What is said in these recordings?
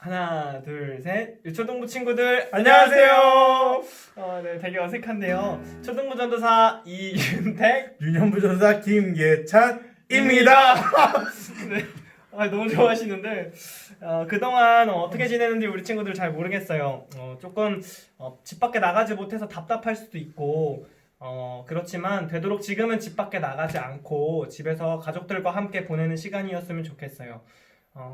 하나, 둘, 셋. 유초등부 친구들 안녕하세요. 네, 되게 어색한데요. 초등부 전도사 이윤택, 유년부 전사 김예찬입니다. 네, 너무 좋아하시는데 그동안 어떻게 지내는지 우리 친구들 잘 모르겠어요. 조금 집 밖에 나가지 못해서 답답할 수도 있고 그렇지만 되도록 지금은 집 밖에 나가지 않고 집에서 가족들과 함께 보내는 시간이었으면 좋겠어요.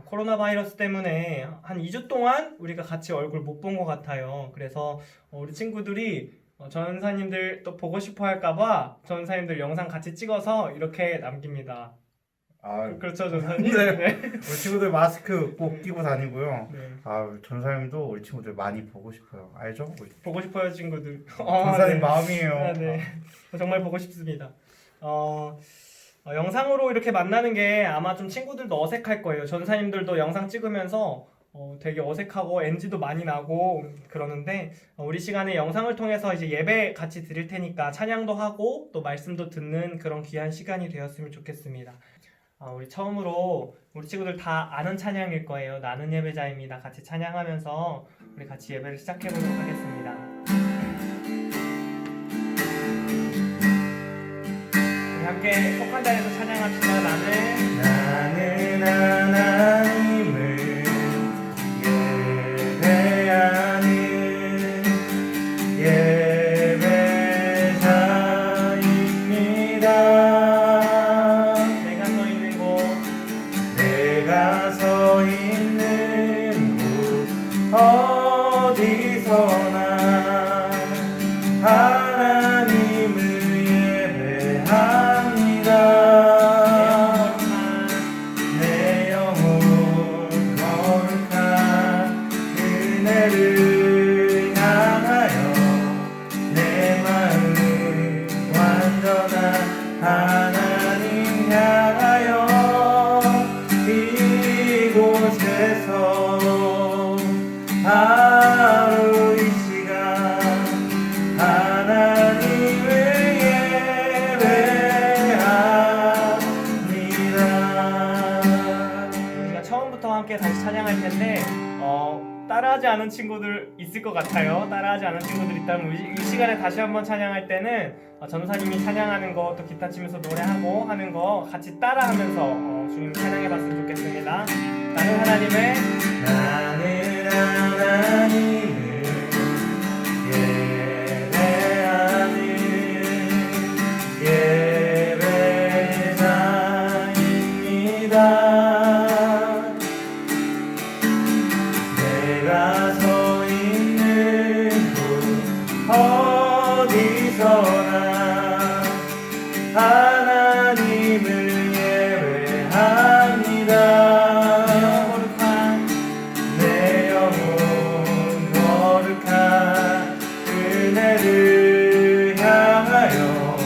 코로나 바이러스 때문에 한 2주 동안 우리가 같이 얼굴 못 본 것 같아요. 그래서 우리 친구들이 전사님들 또 보고 싶어 할까봐 전사님들 영상 같이 찍어서 이렇게 남깁니다. 그렇죠, 전사님? 네. 우리 친구들 마스크 꼭 끼고 다니고요. 네. 전사님도 우리 친구들 많이 보고 싶어요. 알죠? 보고 싶어요, 친구들. 전사님 네. 마음이에요. 네. 정말 보고 싶습니다. 영상으로 이렇게 만나는 게 아마 좀 친구들도 어색할 거예요. 전사님들도 영상 찍으면서 되게 어색하고 NG도 많이 나고 그러는데 우리 시간에 영상을 통해서 이제 예배 같이 드릴 테니까 찬양도 하고 또 말씀도 듣는 그런 귀한 시간이 되었으면 좋겠습니다. 우리 처음으로 우리 친구들 다 아는 찬양일 거예요. 나는 예배자입니다. 같이 찬양하면서 우리 같이 예배를 시작해 보도록 하겠습니다. 우리 함께 속한 자리에서 찬양합시다. 나는 하나님을 예배하는 예배자입니다. 내가 서 있는 곳 어디서나 하나님을 예배합니다. 내 영혼 거룩한 그네를 향하여 내 마음 완전한 하나님 향하여 이곳에서 하루 이 시간 하나님을 예배합니다. 우리가 처음부터 함께 다시 찬양할 텐데 따라하지 않은 친구들 있을 것 같아요. 따라하지 않은 친구들 있다면 이 시간에 다시 한번 찬양할 때는 전사님이 찬양하는 거 또 기타 치면서 노래하고 하는 거 같이 따라하면서 주님 찬양해봤으면 좋겠습니다. 나는 하나님을 예배하는 예배자입니다. 내가 서 있는 곳 어디서나 하나님을 예배합니다. 내 영혼 거룩한 그네를 향하여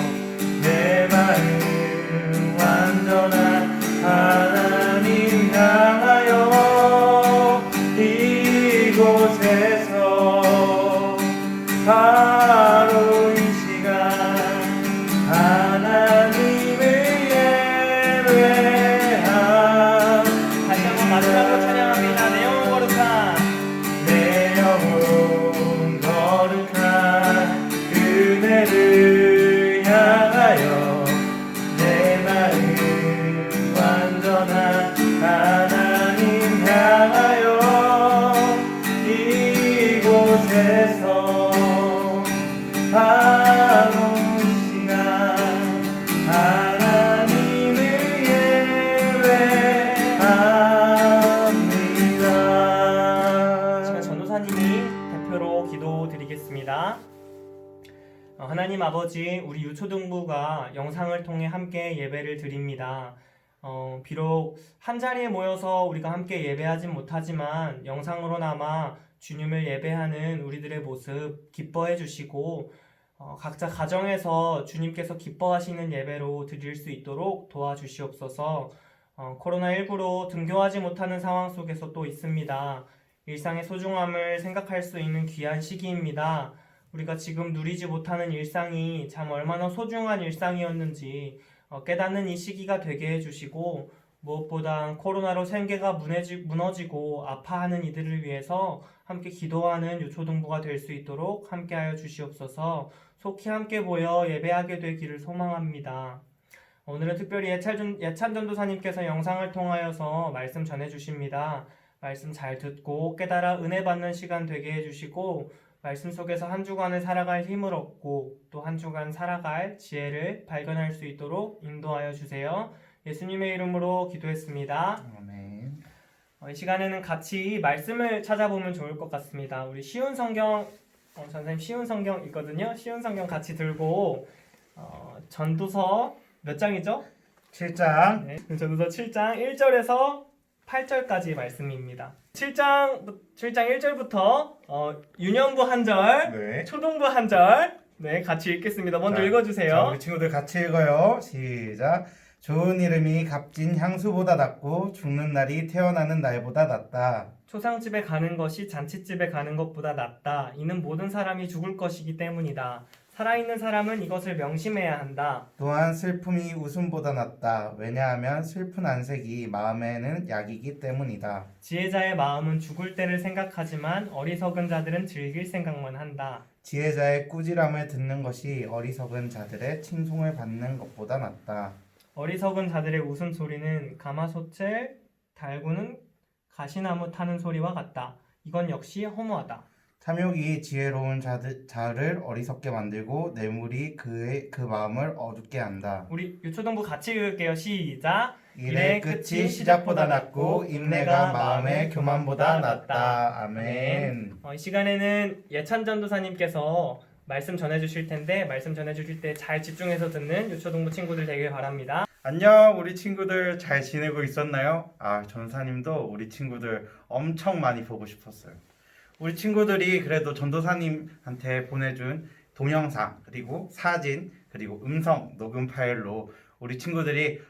내 마음 완전한 하나님 향하여 이곳에서 바로 이 시간 하나님을 예배합니다. 다시 한번 마지막으로 찬양합니다. 내 영혼 거룩한 내 영혼 거룩한 그네를 향하여 내 마음 완전한 하나님 향하여 이곳에서 바로 이 시간 하나님을 예배합니다. 지금 전도사님이 대표로 기도드리겠습니다. 하나님 아버지, 우리 유초등부가 영상을 통해 함께 예배를 드립니다. 비록 한 자리에 모여서 우리가 함께 예배하진 못하지만 영상으로나마 주님을 예배하는 우리들의 모습 기뻐해 주시고 각자 가정에서 주님께서 기뻐하시는 예배로 드릴 수 있도록 도와주시옵소서. 코로나19로 등교하지 못하는 상황 속에서 또 있습니다. 일상의 소중함을 생각할 수 있는 귀한 시기입니다. 우리가 지금 누리지 못하는 일상이 참 얼마나 소중한 일상이었는지 깨닫는 이 시기가 되게 해주시고 무엇보다 코로나로 생계가 무너지고 아파하는 이들을 위해서 함께 기도하는 유초동부가 될 수 있도록 함께하여 주시옵소서. 속히 함께 모여 예배하게 되기를 소망합니다. 오늘은 특별히 예찬 전도사님께서 영상을 통하여서 말씀 전해주십니다. 말씀 잘 듣고 깨달아 은혜 받는 시간 되게 해주시고 말씀 속에서 한 주간을 살아갈 힘을 얻고 또 한 주간 살아갈 지혜를 발견할 수 있도록 인도하여 주세요. 예수님의 이름으로 기도했습니다. 아멘. 이 시간에는 같이 말씀을 찾아보면 좋을 것 같습니다. 우리 쉬운 성경, 선생님 쉬운 성경 있거든요. 쉬운 성경 같이 들고 전도서 몇 장이죠? 7장. 네, 전도서 7장 1절에서 8절까지 말씀입니다. 7장 1절부터 유년부 한 절, 네. 초등부 한 절, 네, 같이 읽겠습니다. 먼저 자, 읽어주세요. 자, 우리 친구들 같이 읽어요. 시작. 좋은 이름이 값진 향수보다 낫고 죽는 날이 태어나는 날보다 낫다. 초상집에 가는 것이 잔치집에 가는 것보다 낫다. 이는 모든 사람이 죽을 것이기 때문이다. 살아있는 사람은 이것을 명심해야 한다. 또한 슬픔이 웃음보다 낫다. 왜냐하면 슬픈 안색이 마음에는 약이기 때문이다. 지혜자의 마음은 죽을 때를 생각하지만 어리석은 자들은 즐길 생각만 한다. 지혜자의 꾸지람을 듣는 것이 어리석은 자들의 칭송을 받는 것보다 낫다. 어리석은 자들의 웃음소리는 가마솥을 달구는 가시나무 타는 소리와 같다. 이건 역시 허무하다. 탐욕이 지혜로운 자를 어리석게 만들고 뇌물이 그 마음을 어둡게 한다. 우리 유초동부 같이 읽을게요. 시작. 일의 끝이 시작보다 낫고 인내가 마음의 교만보다 낫다. 아멘. 이 시간에는 예찬 전도사님께서 말씀 전해주실 텐데 말씀 전해주실 때 잘 집중해서 듣는 유초동부 친구들 되길 바랍니다. 안녕, 우리 친구들 잘 지내고 있었나요? 전사님도 우리 친구들 엄청 많이 보고 싶었어요. 우리 친구들이 그래도 전도사님한테 보내준 동영상 그리고 사진 그리고 음성 녹음 파일로 우리 친구들이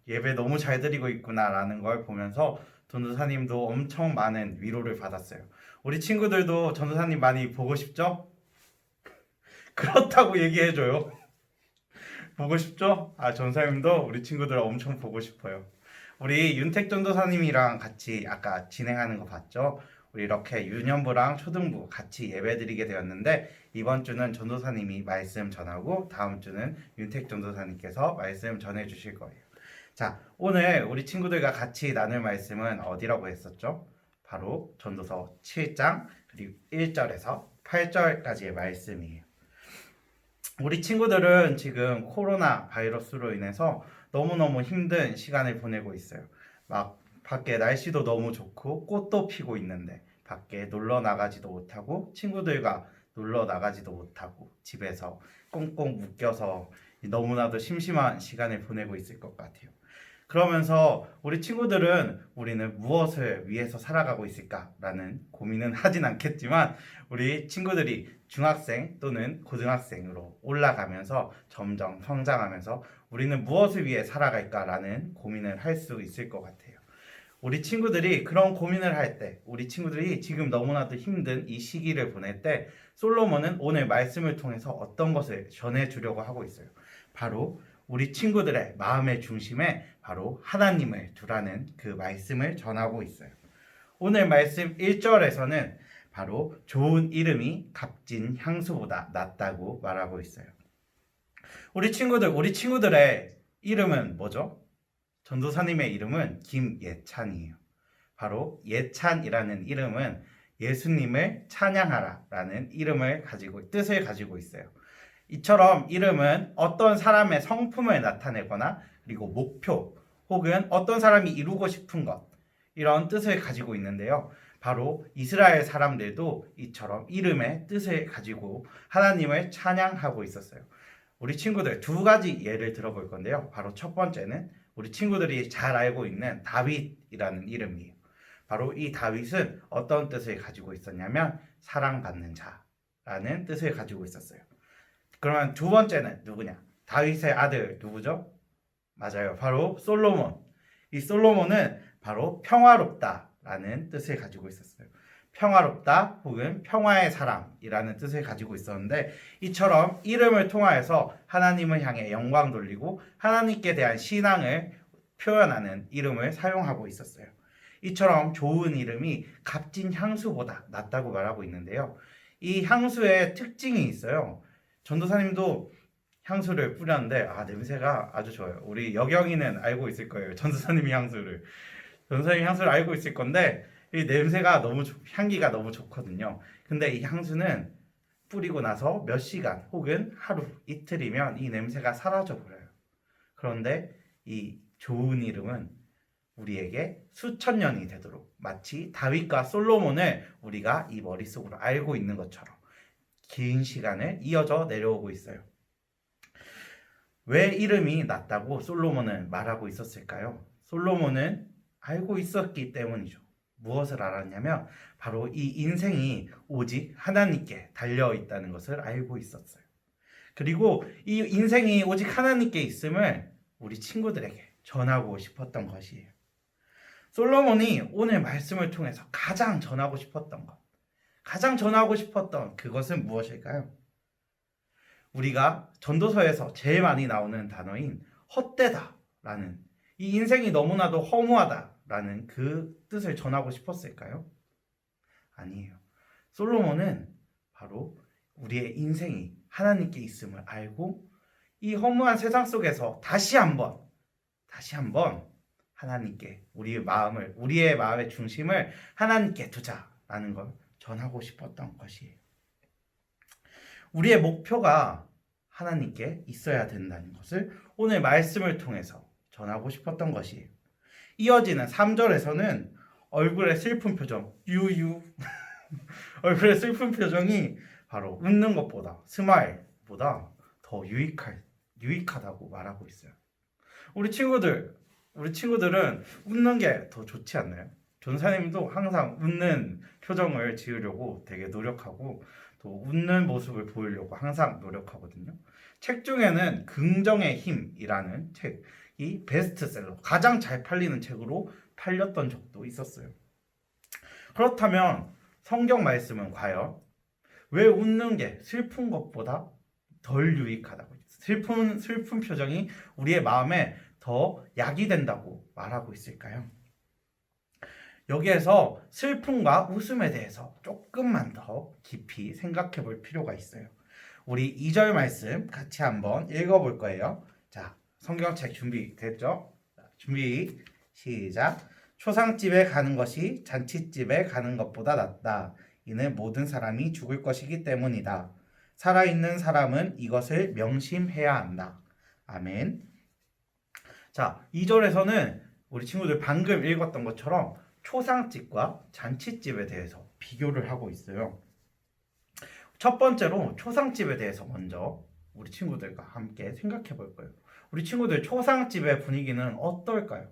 예배 너무 잘 드리고 있구나라는 걸 보면서 전도사님도 엄청 많은 위로를 받았어요. 우리 친구들도 전도사님 많이 보고 싶죠? 그렇다고 얘기해줘요. 보고 싶죠? 전사님도 우리 친구들 엄청 보고 싶어요. 우리 윤택 전도사님이랑 같이 아까 진행하는 거 봤죠? 우리 이렇게 유년부랑 초등부 같이 예배드리게 되었는데 이번 주는 전도사님이 말씀 전하고 다음 주는 윤택 전도사님께서 말씀 전해주실 거예요. 자, 오늘 우리 친구들과 같이 나눌 말씀은 어디라고 했었죠? 바로 전도서 7장 그리고 1절에서 8절까지의 말씀이에요. 우리 친구들은 지금 코로나 바이러스로 인해서 너무너무 힘든 시간을 보내고 있어요. 막 밖에 날씨도 너무 좋고 꽃도 피고 있는데 밖에 놀러 나가지도 못하고 친구들과 놀러 나가지도 못하고 집에서 꽁꽁 묶여서 너무나도 심심한 시간을 보내고 있을 것 같아요. 그러면서 우리 친구들은 우리는 무엇을 위해서 살아가고 있을까라는 고민은 하진 않겠지만 우리 친구들이 중학생 또는 고등학생으로 올라가면서 점점 성장하면서 우리는 무엇을 위해 살아갈까라는 고민을 할 수 있을 것 같아요. 우리 친구들이 그런 고민을 할 때, 우리 친구들이 지금 너무나도 힘든 이 시기를 보낼 때 솔로몬은 오늘 말씀을 통해서 어떤 것을 전해주려고 하고 있어요. 바로 우리 친구들의 마음의 중심에 바로 하나님을 두라는 그 말씀을 전하고 있어요. 오늘 말씀 1절에서는 바로 좋은 이름이 값진 향수보다 낫다고 말하고 있어요. 우리 친구들의 이름은 뭐죠? 전도사님의 이름은 김예찬이에요. 바로 예찬이라는 이름은 예수님을 찬양하라라는 뜻을 가지고 있어요. 이처럼 이름은 어떤 사람의 성품을 나타내거나 그리고 목표 혹은 어떤 사람이 이루고 싶은 것 이런 뜻을 가지고 있는데요. 바로 이스라엘 사람들도 이처럼 이름의 뜻을 가지고 하나님을 찬양하고 있었어요. 우리 친구들 두 가지 예를 들어볼 건데요. 바로 첫 번째는 우리 친구들이 잘 알고 있는 다윗이라는 이름이에요. 바로 이 다윗은 어떤 뜻을 가지고 있었냐면 사랑받는 자라는 뜻을 가지고 있었어요. 그러면 두 번째는 누구냐? 다윗의 아들 누구죠? 맞아요. 바로 솔로몬. 이 솔로몬은 바로 평화롭다라는 뜻을 가지고 있었어요. 평화롭다 혹은 평화의 사람이라는 뜻을 가지고 있었는데 이처럼 이름을 통하여서 하나님을 향해 영광 돌리고 하나님께 대한 신앙을 표현하는 이름을 사용하고 있었어요. 이처럼 좋은 이름이 값진 향수보다 낫다고 말하고 있는데요. 이 향수의 특징이 있어요. 전도사님도 향수를 뿌렸는데 냄새가 아주 좋아요. 우리 여경이는 알고 있을 거예요. 전도사님이 향수를. 전도사님이 향수를 알고 있을 건데 이 냄새가 향기가 너무 좋거든요. 근데 이 향수는 뿌리고 나서 몇 시간 혹은 하루, 이틀이면 이 냄새가 사라져 버려요. 그런데 이 좋은 이름은 우리에게 수천 년이 되도록 마치 다윗과 솔로몬을 우리가 이 머릿속으로 알고 있는 것처럼 긴 시간을 이어져 내려오고 있어요. 왜 이름이 낫다고 솔로몬은 말하고 있었을까요? 솔로몬은 알고 있었기 때문이죠. 무엇을 알았냐면 바로 이 인생이 오직 하나님께 달려 있다는 것을 알고 있었어요. 그리고 이 인생이 오직 하나님께 있음을 우리 친구들에게 전하고 싶었던 것이에요. 솔로몬이 오늘 말씀을 통해서 가장 전하고 싶었던 그것은 무엇일까요? 우리가 전도서에서 제일 많이 나오는 단어인 헛되다라는, 이 인생이 너무나도 허무하다라는 그 뜻을 전하고 싶었을까요? 아니에요. 솔로몬은 바로 우리의 인생이 하나님께 있음을 알고 이 허무한 세상 속에서 다시 한번 하나님께 우리의 마음의 중심을 하나님께 두자라는 걸 전하고 싶었던 것이에요. 우리의 목표가 하나님께 있어야 된다는 것을 오늘 말씀을 통해서 전하고 싶었던 것이에요. 이어지는 3절에서는 얼굴의 슬픈 표정, 유유 얼굴의 슬픈 표정이 바로 웃는 것보다, 스마일보다 더 유익하다고 말하고 있어요. 우리 친구들은 웃는 게 더 좋지 않나요? 전사님도 항상 웃는 표정을 지으려고 되게 노력하고 또 웃는 모습을 보이려고 항상 노력하거든요. 책 중에는 긍정의 힘이라는 책이 베스트셀러, 가장 잘 팔리는 책으로 팔렸던 적도 있었어요. 그렇다면 성경 말씀은 과연 왜 웃는 게 슬픈 것보다 덜 유익하다고, 슬픈 표정이 우리의 마음에 더 약이 된다고 말하고 있을까요? 여기에서 슬픔과 웃음에 대해서 조금만 더 깊이 생각해 볼 필요가 있어요. 우리 2절 말씀 같이 한번 읽어볼 거예요. 자, 성경책 준비됐죠? 준비, 시작. 초상집에 가는 것이 잔치집에 가는 것보다 낫다. 이는 모든 사람이 죽을 것이기 때문이다. 살아있는 사람은 이것을 명심해야 한다. 아멘. 자, 2절에서는 우리 친구들 방금 읽었던 것처럼 초상집과 잔치집에 대해서 비교를 하고 있어요. 첫 번째로 초상집에 대해서 먼저 우리 친구들과 함께 생각해 볼 거예요. 우리 친구들 초상집의 분위기는 어떨까요?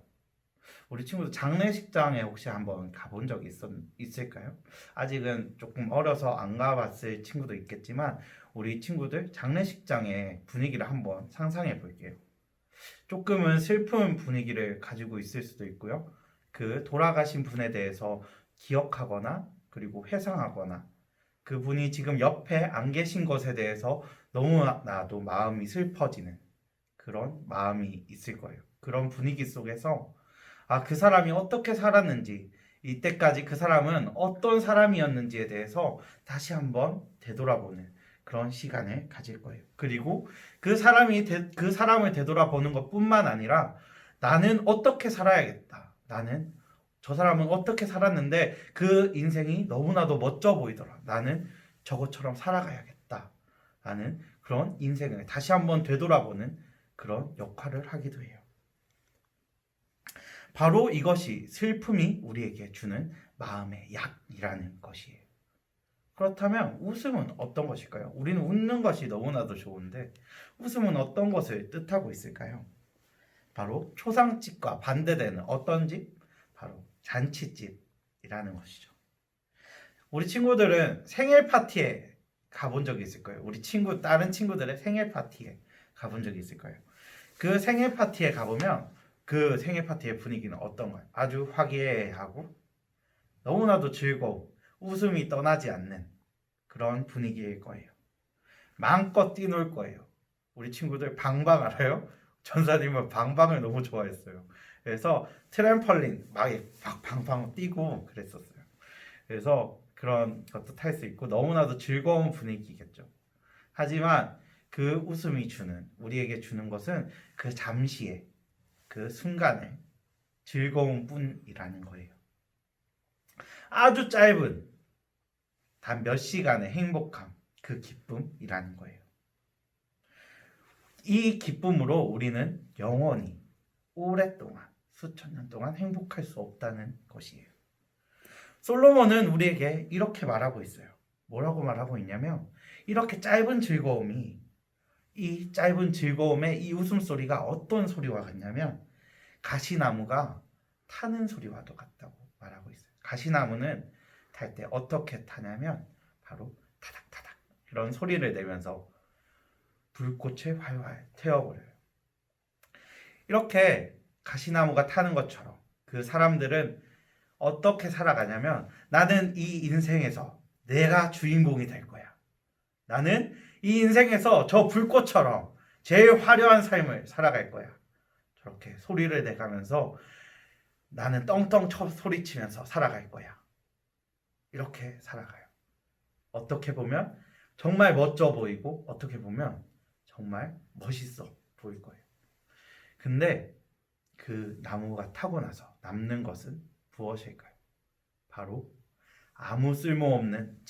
우리 친구들 장례식장에 혹시 한번 가본 적이 있을까요? 아직은 조금 어려서 안 가봤을 친구도 있겠지만 우리 친구들 장례식장의 분위기를 한번 상상해 볼게요. 조금은 슬픈 분위기를 가지고 있을 수도 있고요. 그 돌아가신 분에 대해서 기억하거나 그리고 회상하거나 그분이 지금 옆에 안 계신 것에 대해서 너무나도 마음이 슬퍼지는 그런 마음이 있을 거예요. 그런 분위기 속에서 그 사람이 어떻게 살았는지, 이때까지 그 사람은 어떤 사람이었는지에 대해서 다시 한번 되돌아보는 그런 시간을 가질 거예요. 그리고 그 사람을 되돌아보는 것뿐만 아니라 나는 어떻게 살아야겠다. 나는 저 사람은 어떻게 살았는데 그 인생이 너무나도 멋져 보이더라. 나는 저것처럼 살아가야겠다. 라는 그런 인생을 다시 한번 되돌아보는 그런 역할을 하기도 해요. 바로 이것이 슬픔이 우리에게 주는 마음의 약이라는 것이에요. 그렇다면 웃음은 어떤 것일까요? 우리는 웃는 것이 너무나도 좋은데 웃음은 어떤 것을 뜻하고 있을까요? 바로 초상집과 반대되는 어떤 집? 바로 잔치집이라는 것이죠. 우리 친구들은 생일 파티에 가본 적이 있을 거예요. 다른 친구들의 생일 파티에 가본 적이 있을 거예요. 그 생일 파티에 가보면 그 생일 파티의 분위기는 어떤가요? 아주 화기애애하고 너무나도 즐거운, 웃음이 떠나지 않는 그런 분위기일 거예요. 마음껏 뛰놀 거예요. 우리 친구들 방방 알아요? 전사님은 방방을 너무 좋아했어요. 그래서 트램펄린 막 방방 뛰고 그랬었어요. 그래서 그런 것도 탈 수 있고 너무나도 즐거운 분위기겠죠. 하지만 그 웃음이 우리에게 주는 것은 그 잠시의 그 순간의 즐거움 뿐이라는 거예요. 아주 짧은 단 몇 시간의 행복함, 그 기쁨이라는 거예요. 이 기쁨으로 우리는 영원히 오랫동안 수천 년 동안 행복할 수 없다는 것이에요. 솔로몬은 우리에게 이렇게 말하고 있어요. 뭐라고 말하고 있냐면 이렇게 짧은 즐거움이 이 짧은 즐거움의 이 웃음소리가 어떤 소리와 같냐면 가시나무가 타는 소리와도 같다고 말하고 있어요. 가시나무는 탈 때 어떻게 타냐면 바로 타닥타닥 이런 소리를 내면서 불꽃을 활활 태워버려요. 이렇게 가시나무가 타는 것처럼 그 사람들은 어떻게 살아가냐면 나는 이 인생에서 내가 주인공이 될 거야. 나는 이 인생에서 저 불꽃처럼 제일 화려한 삶을 살아갈 거야. 저렇게 소리를 내가면서 나는 떵떵 소리치면서 살아갈 거야. 이렇게 살아가요. 어떻게 보면 정말 멋져 보이고 어떻게 보면 정말 멋있어 보일 거예요. 근데 그 나무가 타고 나서 남는 것은 무엇일까요? 바로 아무 쓸모없는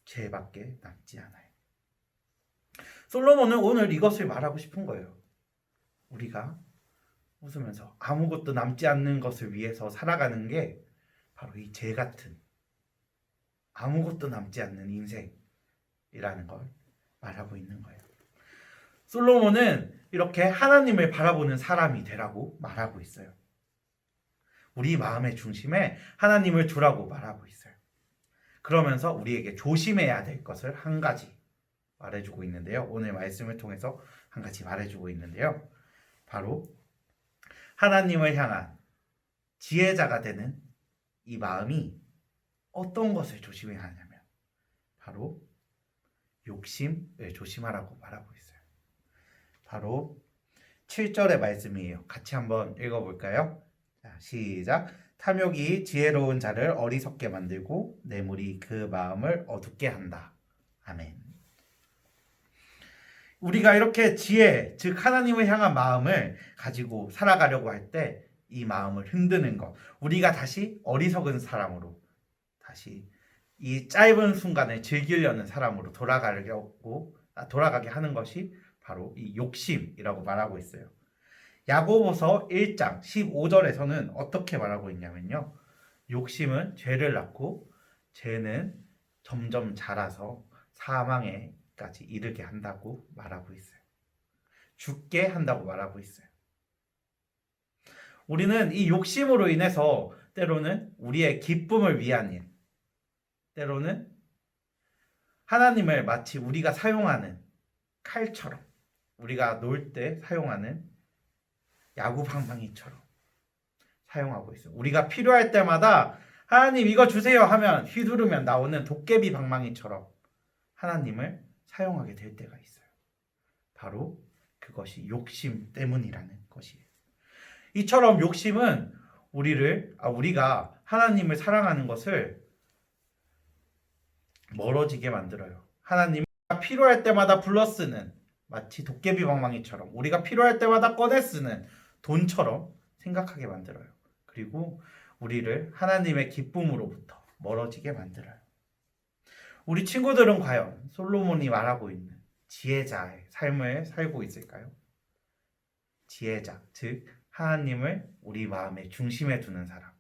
죄밖에 남지 않아요. 솔로몬은 오늘 이것을 말하고 싶은 거예요. 우리가 웃으면서 아무것도 남지 않는 것을 위해서 살아가는 게 바로 이 죄 같은 아무것도 남지 않는 인생이라는 걸 말하고 있는 거예요. 솔로몬은 이렇게 하나님을 바라보는 사람이 되라고 말하고 있어요. 우리 마음의 중심에 하나님을 두라고 말하고 있어요. 그러면서 우리에게 조심해야 될 것을 한 가지 말해주고 있는데요. 오늘 말씀을 통해서 한 가지 말해주고 있는데요. 바로 하나님을 향한 지혜자가 되는 이 마음이 어떤 것을 조심해야 하냐면 바로 욕심을 조심하라고 말하고 있어요. 바로 7절의 말씀이에요. 같이 한번 읽어볼까요? 자, 시작. 탐욕이 지혜로운 자를 어리석게 만들고 뇌물이 그 마음을 어둡게 한다. 아멘. 우리가 이렇게 지혜, 즉 하나님을 향한 마음을 가지고 살아가려고 할 때 이 마음을 흔드는 것, 우리가 다시 어리석은 사람으로 다시 이 짧은 순간을 즐기려는 사람으로 돌아가게 하는 것이 바로 이 욕심이라고 말하고 있어요. 야고보서 1장 15절에서는 어떻게 말하고 있냐면요. 욕심은 죄를 낳고 죄는 점점 자라서 사망에까지 이르게 한다고 말하고 있어요. 죽게 한다고 말하고 있어요. 우리는 이 욕심으로 인해서 때로는 우리의 기쁨을 위한 일, 때로는 하나님을 마치 우리가 사용하는 칼처럼 우리가 놀 때 사용하는 야구 방망이처럼 사용하고 있어요. 우리가 필요할 때마다 하나님 이거 주세요 하면 휘두르면 나오는 도깨비 방망이처럼 하나님을 사용하게 될 때가 있어요. 바로 그것이 욕심 때문이라는 것이에요. 이처럼 욕심은 우리가 하나님을 사랑하는 것을 멀어지게 만들어요. 하나님이 필요할 때마다 불러 쓰는 마치 도깨비 방망이처럼 우리가 필요할 때마다 꺼내 쓰는 돈처럼 생각하게 만들어요. 그리고 우리를 하나님의 기쁨으로부터 멀어지게 만들어요. 우리 친구들은 과연 솔로몬이 말하고 있는 지혜자의 삶을 살고 있을까요? 지혜자, 즉 하나님을 우리 마음의 중심에 두는 사람.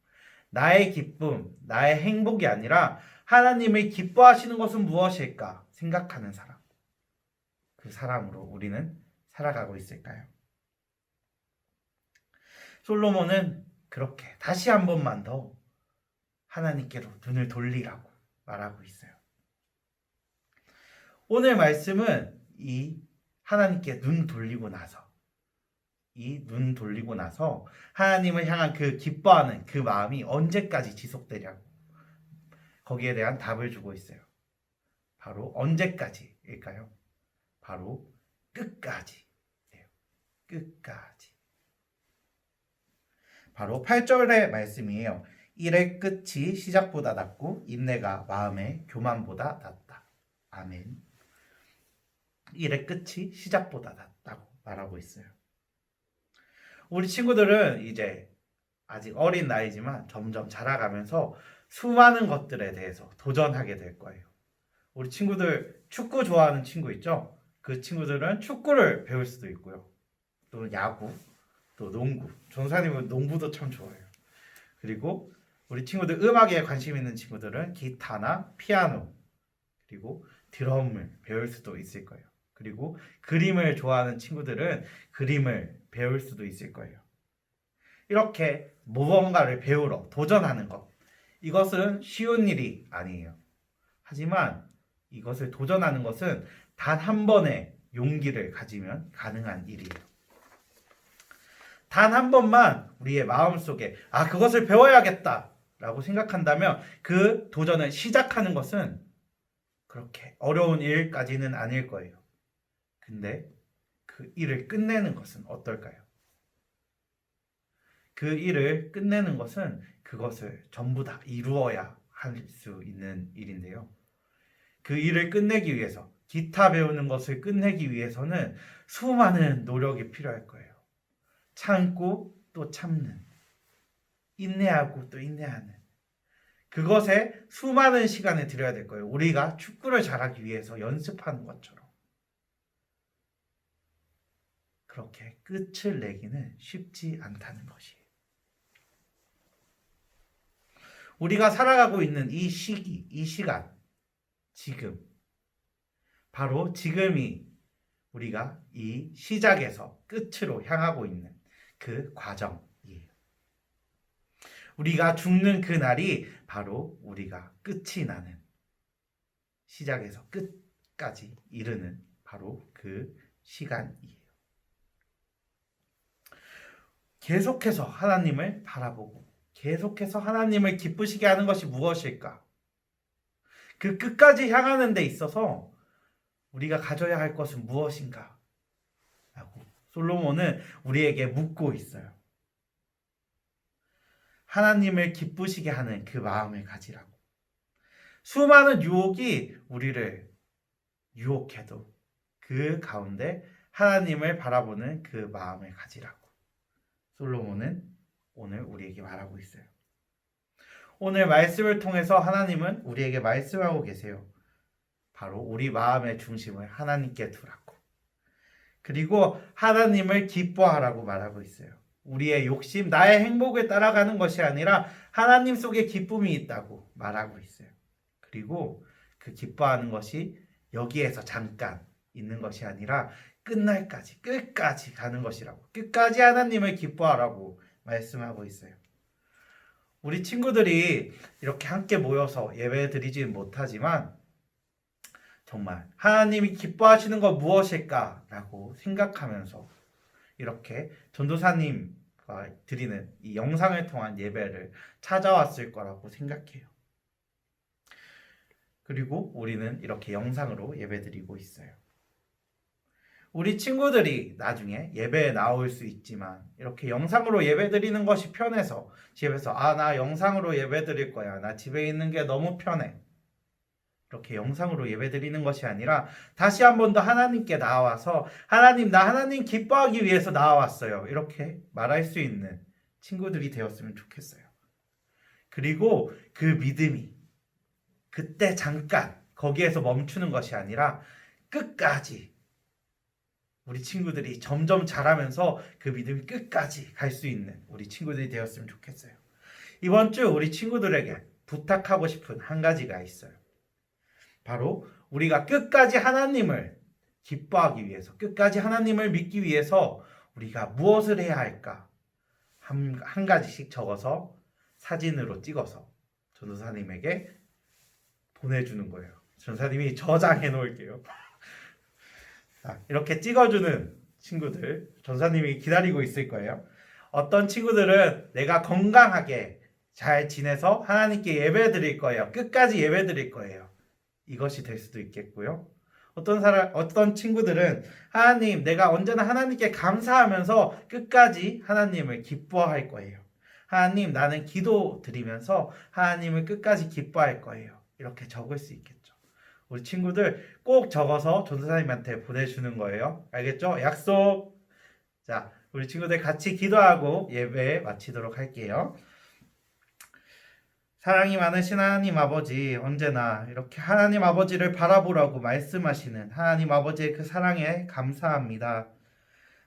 나의 기쁨, 나의 행복이 아니라 하나님을 기뻐하시는 것은 무엇일까 생각하는 사람. 그 사람으로 우리는 살아가고 있을까요? 솔로몬은 그렇게 다시 한 번만 더 하나님께로 눈을 돌리라고 말하고 있어요. 오늘 말씀은 이 하나님께 눈 돌리고 나서 하나님을 향한 그 기뻐하는 그 마음이 언제까지 지속되냐고 거기에 대한 답을 주고 있어요. 바로 언제까지일까요? 바로 끝까지예요. 끝까지. 바로 8절의 말씀이에요. 일의 끝이 시작보다 낫고 인내가 마음의 교만보다 낫다. 아멘. 일의 끝이 시작보다 낫다고 말하고 있어요. 우리 친구들은 이제 아직 어린 나이지만 점점 자라가면서 수많은 것들에 대해서 도전하게 될 거예요. 우리 친구들 축구 좋아하는 친구 있죠? 그 친구들은 축구를 배울 수도 있고요. 또 야구, 또 농구. 전사님은 농구도 참 좋아해요. 그리고 우리 친구들 음악에 관심 있는 친구들은 기타나 피아노, 그리고 드럼을 배울 수도 있을 거예요. 그리고 그림을 좋아하는 친구들은 그림을 배울 수도 있을 거예요. 이렇게 무언가를 배우러 도전하는 것, 이것은 쉬운 일이 아니에요. 하지만 이것을 도전하는 것은 단 한 번의 용기를 가지면 가능한 일이에요. 단 한 번만 우리의 마음속에 그것을 배워야겠다 라고 생각한다면 그 도전을 시작하는 것은 그렇게 어려운 일까지는 아닐 거예요. 근데 그 일을 끝내는 것은 어떨까요? 그 일을 끝내는 것은 그것을 전부 다 이루어야 할 수 있는 일인데요. 그 일을 끝내기 위해서, 기타 배우는 것을 끝내기 위해서는 수많은 노력이 필요할 거예요. 참고 또 참는, 인내하고 또 인내하는, 그것에 수많은 시간을 들여야 될 거예요. 우리가 축구를 잘하기 위해서 연습하는 것처럼. 그렇게 끝을 내기는 쉽지 않다는 것이에요. 우리가 살아가고 있는 이 시기, 이 시간, 지금, 바로 지금이 우리가 이 시작에서 끝으로 향하고 있는 그 과정이에요. 우리가 죽는 그 날이 바로 우리가 끝이 나는, 시작에서 끝까지 이르는 바로 그 시간이에요. 계속해서 하나님을 바라보고 계속해서 하나님을 기쁘시게 하는 것이 무엇일까? 그 끝까지 향하는 데 있어서 우리가 가져야 할 것은 무엇인가? 라고 솔로몬은 우리에게 묻고 있어요. 하나님을 기쁘시게 하는 그 마음을 가지라고. 수많은 유혹이 우리를 유혹해도 그 가운데 하나님을 바라보는 그 마음을 가지라고 솔로몬은 오늘 우리에게 말하고 있어요. 오늘 말씀을 통해서 하나님은 우리에게 말씀하고 계세요. 바로 우리 마음의 중심을 하나님께 두라고. 그리고 하나님을 기뻐하라고 말하고 있어요. 우리의 욕심, 나의 행복을 따라가는 것이 아니라 하나님 속에 기쁨이 있다고 말하고 있어요. 그리고 그 기뻐하는 것이 여기에서 잠깐 있는 것이 아니라 끝날까지, 끝까지 가는 것이라고. 끝까지 하나님을 기뻐하라고 말씀하고 있어요. 우리 친구들이 이렇게 함께 모여서 예배 드리지는 못하지만 정말 하나님이 기뻐하시는 것 무엇일까라고 생각하면서 이렇게 전도사님과 드리는 이 영상을 통한 예배를 찾아왔을 거라고 생각해요. 그리고 우리는 이렇게 영상으로 예배 드리고 있어요. 우리 친구들이 나중에 예배에 나올 수 있지만 이렇게 영상으로 예배 드리는 것이 편해서 집에서 나 영상으로 예배 드릴 거야. 나 집에 있는 게 너무 편해. 이렇게 영상으로 예배 드리는 것이 아니라 다시 한 번 더 하나님께 나와서 하나님, 나 하나님 기뻐하기 위해서 나와왔어요. 이렇게 말할 수 있는 친구들이 되었으면 좋겠어요. 그리고 그 믿음이 그때 잠깐 거기에서 멈추는 것이 아니라 끝까지 우리 친구들이 점점 자라면서 그 믿음이 끝까지 갈 수 있는 우리 친구들이 되었으면 좋겠어요. 이번 주 우리 친구들에게 부탁하고 싶은 한 가지가 있어요. 바로 우리가 끝까지 하나님을 기뻐하기 위해서, 끝까지 하나님을 믿기 위해서 우리가 무엇을 해야 할까? 한 가지씩 적어서 사진으로 찍어서 전도사님에게 보내주는 거예요. 전도사님이 저장해 놓을게요. 이렇게 찍어주는 친구들, 전사님이 기다리고 있을 거예요. 어떤 친구들은 내가 건강하게 잘 지내서 하나님께 예배 드릴 거예요. 끝까지 예배 드릴 거예요. 이것이 될 수도 있겠고요. 어떤 친구들은 하나님, 내가 언제나 하나님께 감사하면서 끝까지 하나님을 기뻐할 거예요. 하나님, 나는 기도 드리면서 하나님을 끝까지 기뻐할 거예요. 이렇게 적을 수 있겠죠. 우리 친구들 꼭 적어서 전도사님한테 보내주는 거예요. 알겠죠? 약속! 자, 우리 친구들 같이 기도하고 예배 마치도록 할게요. 사랑이 많으신 하나님 아버지, 언제나 이렇게 하나님 아버지를 바라보라고 말씀하시는 하나님 아버지의 그 사랑에 감사합니다.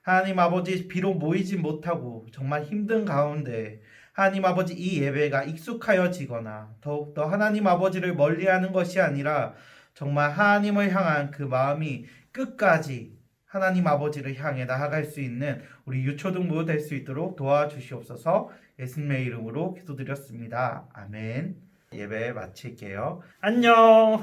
하나님 아버지, 비록 모이진 못하고 정말 힘든 가운데 하나님 아버지, 이 예배가 익숙하여지거나 더욱더 하나님 아버지를 멀리하는 것이 아니라 정말 하나님을 향한 그 마음이 끝까지 하나님 아버지를 향해 나아갈 수 있는 우리 유초등부 될 수 있도록 도와주시옵소서. 예수님의 이름으로 기도드렸습니다. 아멘. 예배 마칠게요. 안녕.